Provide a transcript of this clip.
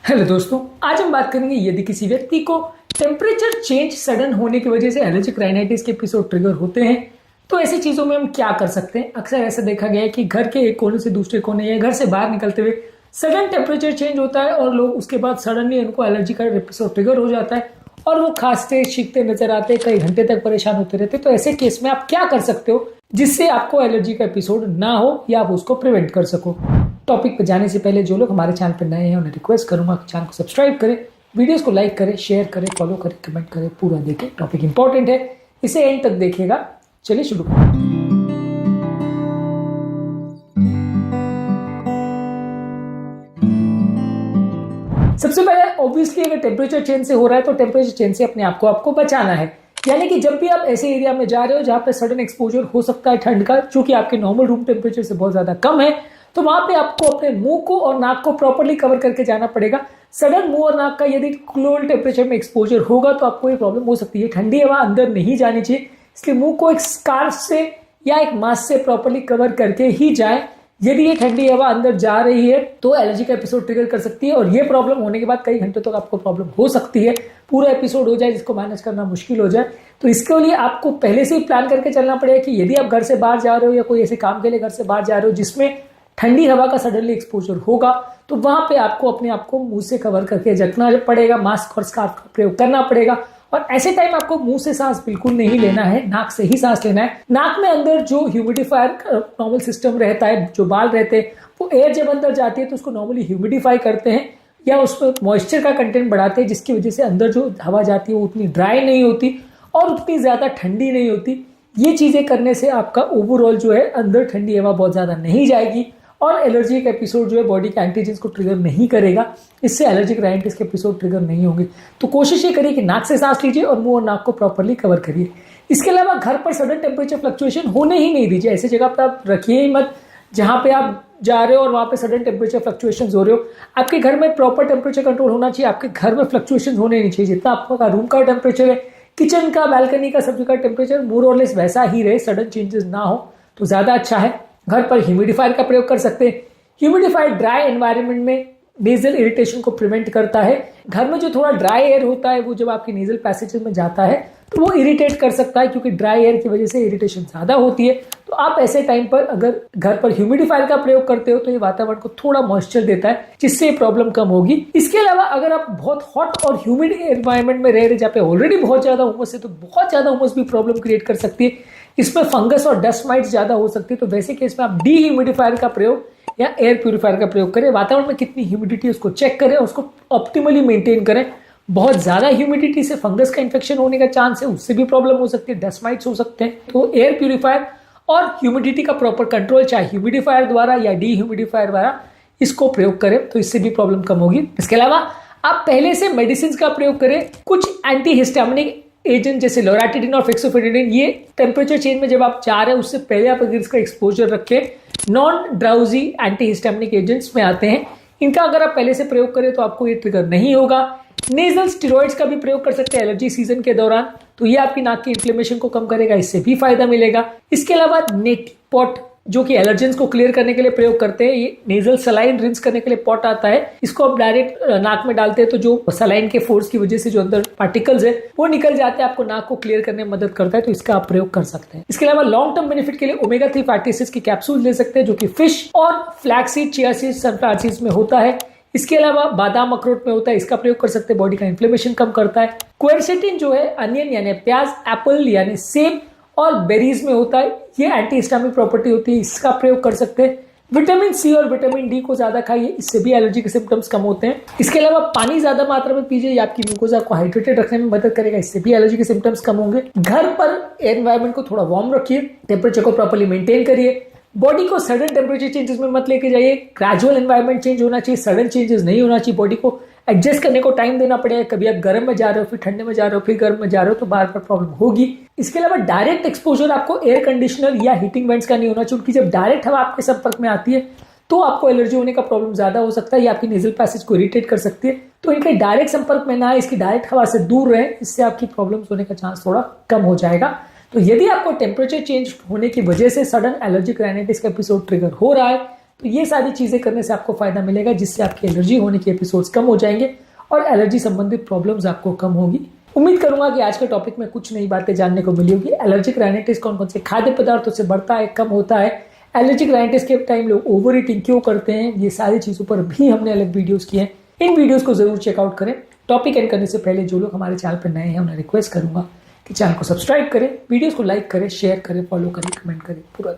Hello दोस्तों, आज हम बात करेंगे यदि किसी व्यक्ति को टेम्परेचर चेंज सडन होने की वजह से एलर्जिक राइनाइटिस के एपिसोड ट्रिगर होते हैं तो ऐसी चीजों में हम क्या कर सकते हैं। अक्सर ऐसा देखा गया है कि घर के एक कोने से दूसरे कोने या घर से बाहर निकलते हुए सडन टेम्परेचर चेंज होता है और लोग उसके बाद सडनली उनको एलर्जी का एपिसोड ट्रिगर हो जाता है और वो खांसते छींकते नजर आते हैं, कई घंटे तक परेशान होते रहते हैं। तो ऐसे केस में आप क्या कर सकते हो जिससे आपको एलर्जी का एपिसोड ना हो या आप उसको प्रिवेंट कर सको। टॉपिक पर जाने से पहले जो लोग हमारे चैनल पर नए हैं उन्हें रिक्वेस्ट करूंगा कि चैनल को सब्सक्राइब करें, वीडियोस को लाइक करें, शेयर करें, फॉलो करें, कमेंट करें, पूरा देखें। टॉपिक इंपॉर्टेंट है, इसे एंड तक देखिएगा। चलिए शुरू करें। सबसे पहले ऑब्वियसली अगर टेम्परेचर चेंज से हो रहा है तो टेम्परेचर चेंज से अपने आपको बचाना है। यानी कि जब भी आप ऐसे एरिया में जा रहे हो जहां पे सडन एक्सपोजर हो सकता है ठंड का, जो कि आपके नॉर्मल रूम टेम्परेचर से बहुत ज्यादा कम है, तो वहां पे आपको अपने मुंह को और नाक को प्रॉपर्ली कवर करके जाना पड़ेगा। सडन मुंह और नाक का यदि लोअर टेम्परेचर में एक्सपोजर होगा तो आपको ये प्रॉब्लम हो सकती है। ठंडी हवा अंदर नहीं जानी चाहिए, इसलिए मुंह को एक स्कार्फ से या एक मास्क से प्रॉपर्ली कवर करके ही जाए। यदि ये ठंडी हवा अंदर जा रही है तो एलर्जी का एपिसोड ट्रिगर कर सकती है और ये प्रॉब्लम होने के बाद कई घंटों तक आपको प्रॉब्लम हो सकती है। पूरा एपिसोड हो जाए जिसको मैनेज करना मुश्किल हो जाए, तो इसके लिए आपको पहले से ही प्लान करके चलना पड़ेगा कि यदि आप घर से बाहर जा रहे हो या कोई ऐसे काम के लिए घर से बाहर जा रहे हो जिसमें ठंडी हवा का सडनली एक्सपोजर होगा, तो वहां पे आपको अपने आप को मुंह से कवर करके रखना पड़ेगा, मास्क और स्कार्फ का प्रयोग करना पड़ेगा। और ऐसे टाइम आपको मुंह से सांस बिल्कुल नहीं लेना है, नाक से ही सांस लेना है। नाक में अंदर जो ह्यूमिडिफायर नॉर्मल सिस्टम रहता है, जो बाल रहते हैं, वो एयर जब अंदर जाती है तो उसको नॉर्मली ह्यूमिडिफाई करते हैं या उसमें मॉइस्चर का कंटेंट बढ़ाते हैं, जिसकी वजह से अंदर जो हवा जाती है वो उतनी ड्राई नहीं होती और उतनी ज्यादा ठंडी नहीं होती। ये चीजें करने से आपका ओवरऑल जो है अंदर ठंडी हवा बहुत ज्यादा नहीं जाएगी और एलर्जी का एपिसोड जो है बॉडी के एंटीजेंस को ट्रिगर नहीं करेगा। इससे एलर्जिक राइनाइटिस के एपिसोड ट्रिगर नहीं होंगे। तो कोशिश ये करिए कि नाक से सांस लीजिए और मुंह और नाक को प्रॉपर्ली कवर करिए। इसके अलावा घर पर सडन टेम्परेचर फ्लक्चुएशन होने ही नहीं दीजिए। ऐसी जगह पर आप रखिए ही मत जहां पे आप जा रहे हो और वहां पे सडन टेम्परेचर फ्लक्चुएशन हो रहे हो। आपके घर में प्रॉपर टेम्परेचर कंट्रोल होना चाहिए। आपके घर में फ्लक्चुएशन होने नहीं चाहिए। जितना आपका रूम का टेम्परेचर है, किचन का, बालकनी का, सब जगह टेम्परेचर मोर और लेस वैसा ही रहे, सडन चेंजेस ना हो तो ज्यादा अच्छा है। घर पर ह्यूमिडिफायर का प्रयोग कर सकते हैं। ह्यूमिडिफाइड ड्राई एनवायरनमेंट में नेजल इरिटेशन को प्रिवेंट करता है। घर में जो थोड़ा ड्राई एयर होता है वो जब आपकी नेजल पैसेजेस में जाता है तो वो इरिटेट कर सकता है, क्योंकि ड्राई एयर की वजह से इरिटेशन ज्यादा होती है। तो आप ऐसे टाइम पर अगर घर पर ह्यूमिडिफायर का प्रयोग करते हो तो ये वातावरण को थोड़ा मॉइस्चर देता है, जिससे ये प्रॉब्लम कम होगी। इसके अलावा अगर आप बहुत हॉट और ह्यूमिड एनवायरनमेंट में रह रहे जहाँ पे ऑलरेडी बहुत ज्यादा उमस है, तो बहुत ज्यादा उमस भी प्रॉब्लम क्रिएट कर सकती है। इसमें फंगस और डस्ट माइट्स ज्यादा हो सकती है। तो वैसे केस में आप डीह्यूमिडिफायर का प्रयोग या एयर प्यूरिफायर का प्रयोग करें। वातावरण में कितनी ह्यूमिडिटी है उसको चेक करें और उसको ऑप्टिमली मेंटेन करें। बहुत ज्यादा ह्यूमिडिटी से फंगस का इन्फेक्शन होने का चांस है, उससे भी प्रॉब्लम हो सकती है, डस्ट माइट्स हो सकते हैं। तो एयर प्यूरिफायर और ह्यूमिडिटी का प्रॉपर कंट्रोल, चाहे ह्यूमिडिफायर द्वारा या डीह्यूमिडिफायर द्वारा, इसको प्रयोग करें तो इससे भी प्रॉब्लम कम होगी। इसके अलावा आप पहले से मेडिसिन का प्रयोग करें। कुछ एंटी हिस्टामिनिक एजेंट जैसे लोराटिडिन और फेक्सोफेनिडिन, ये टेम्परेचर चेंज में जब आप जा रहे हैं उससे पहले आप अगर इसका एक्सपोजर रखें, non drowsy anti histaminic agents में आते हैं। इनका अगर आप पहले से प्रयोग करें तो आपको ये ट्रिगर नहीं होगा। नेजल स्टेरॉइड्स का भी प्रयोग कर सकते हैं एलर्जी सीजन के दौरान, तो ये आपकी नाक की इन्फ्लेमेशन को कम करेगा, इससे भी फायदा मिलेगा। इसके अलावा नेटी पॉट, जो कि एलर्जेंस को क्लियर करने के लिए प्रयोग करते हैं, ये नेजल सलाइन रिंस करने के लिए पॉट आता है। इसको आप डायरेक्ट नाक में डालते हैं तो जो सलाइन के फोर्स की वजह से जो अंदर पार्टिकल्स है वो निकल जाते हैं, आपको नाक को क्लियर करने में मदद करता है। तो इसका आप प्रयोग कर सकते हैं। इसके अलावा लॉन्ग टर्म बेनिफिट के लिए ओमेगा 3 फैटी एसिड्स की कैप्सूल ले सकते हैं, जो कि फिश और flaxseed, chia seed, sunflower seeds में होता है। इसके अलावा बादाम अखरोट में होता है, इसका प्रयोग कर सकते हैं, बॉडी का इन्फ्लेमेशन कम करता है। क्वेरसेटिन जो है अनियन यानी प्याज, एप्पल यानी सेब और बेरीज में होता है, ये एंटी हिस्टामिक प्रॉपर्टी होती है, इसका प्रयोग कर सकते हैं। विटामिन सी और विटामिन डी को ज्यादा खाइए, इससे भी एलर्जी के सिम्टम्स कम होते हैं। इसके अलावा पानी ज्यादा मात्रा में पीजिए, ये आपकी म्यूकोजा को हाइड्रेटेड रखने में मदद करेगा, इससे भी एलर्जी के सिम्टम्स कम होंगे। घर पर एनवायरनमेंट को थोड़ा वार्म रखिए, टेम्परेचर को प्रॉपर्ली मेंटेन करिए। बॉडी को सडन टेम्परेचर चेंजेस में मत लेके जाइए, ग्रेजुअल एनवायरनमेंट चेंज होना चाहिए, सडन चेंजेस नहीं होना चाहिए। बॉडी को एडजस्ट करने को टाइम देना पड़ेगा। कभी आप गर्म में जा रहे हो, फिर ठंडे में जा रहे हो, फिर गर्म में जा रहे हो, तो बार बार प्रॉब्लम होगी। इसके अलावा डायरेक्ट एक्सपोजर आपको एयर कंडीशनर या हीटिंग वेंट्स का नहीं होना चाहिए, क्योंकि जब डायरेक्ट हवा आपके संपर्क में आती है तो आपको एलर्जी होने का प्रॉब्लम ज्यादा हो सकता है, या आपकी नेजल पैसेज को इरिटेट कर सकती है। तो इनके डायरेक्ट संपर्क में ना आए, इसकी डायरेक्ट हवा से दूर रहे, इससे आपकी प्रॉब्लम होने का चांस थोड़ा कम हो जाएगा। तो यदि आपको टेम्परेचर चेंज होने की वजह से सडन एलर्जिक राइनाइटिस का एपिसोड ट्रिगर हो रहा है तो ये सारी चीज़ें करने से आपको फायदा मिलेगा, जिससे आपकी एलर्जी होने के एपिसोड्स कम हो जाएंगे और एलर्जी संबंधित प्रॉब्लम्स आपको कम होगी। उम्मीद करूंगा कि आज के टॉपिक में कुछ नई बातें जानने को मिली होगी। एलर्जिक राइनाइटिस कौन कौन से खाद्य पदार्थों से बढ़ता है, कम होता है, एलर्जिक राइनाइटिस के टाइम लोग ओवर ईटिंग क्यों करते हैं, ये सारी चीज़ों पर भी हमने अलग वीडियोस किए हैं। इन वीडियोस को जरूर चेकआउट करें। टॉपिक एंड करने से पहले जो लोग हमारे चैनल पर नए हैं उन्हें रिक्वेस्ट करूंगा कि चैनल को सब्सक्राइब करें, वीडियोस को लाइक करें, शेयर करें, फॉलो करें, कमेंट करें, पूरा